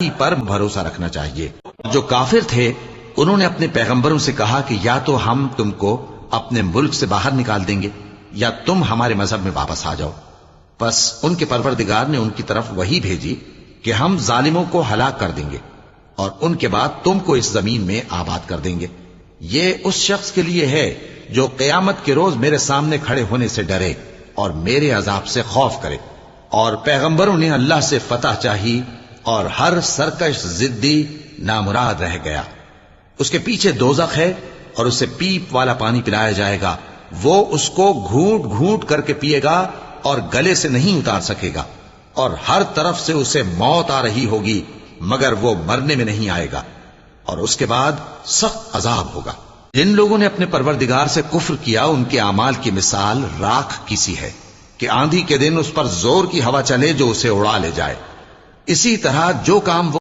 ہی پر بھروسہ رکھنا چاہیے۔ جو کافر تھے انہوں نے اپنے پیغمبروں سے کہا کہ یا تو ہم تم کو اپنے ملک سے باہر نکال دیں گے یا تم ہمارے مذہب میں واپس آ جاؤ۔ پس ان کے پروردگار نے ان کی طرف وحی بھیجی کہ ہم ظالموں کو ہلاک کر دیں گے اور ان کے بعد تم کو اس زمین میں آباد کر دیں گے۔ یہ اس شخص کے لیے ہے جو قیامت کے روز میرے سامنے کھڑے ہونے سے ڈرے اور میرے عذاب سے خوف کرے۔ اور پیغمبروں نے اللہ سے فتح چاہی اور ہر سرکش ضدی نامراد رہ گیا۔ اس کے پیچھے دوزخ ہے اور اسے پیپ والا پانی پلایا جائے گا، وہ اس کو گھونٹ گھونٹ کر کے پیے گا اور گلے سے نہیں اتار سکے گا، اور ہر طرف سے اسے موت آ رہی ہوگی مگر وہ مرنے میں نہیں آئے گا، اور اس کے بعد سخت عذاب ہوگا۔ جن لوگوں نے اپنے پروردگار سے کفر کیا ان کے اعمال کی مثال راکھ کی سی ہے کہ آندھی کے دن اس پر زور کی ہوا چلے جو اسے اڑا لے جائے۔ اسی طرح جو کام وہ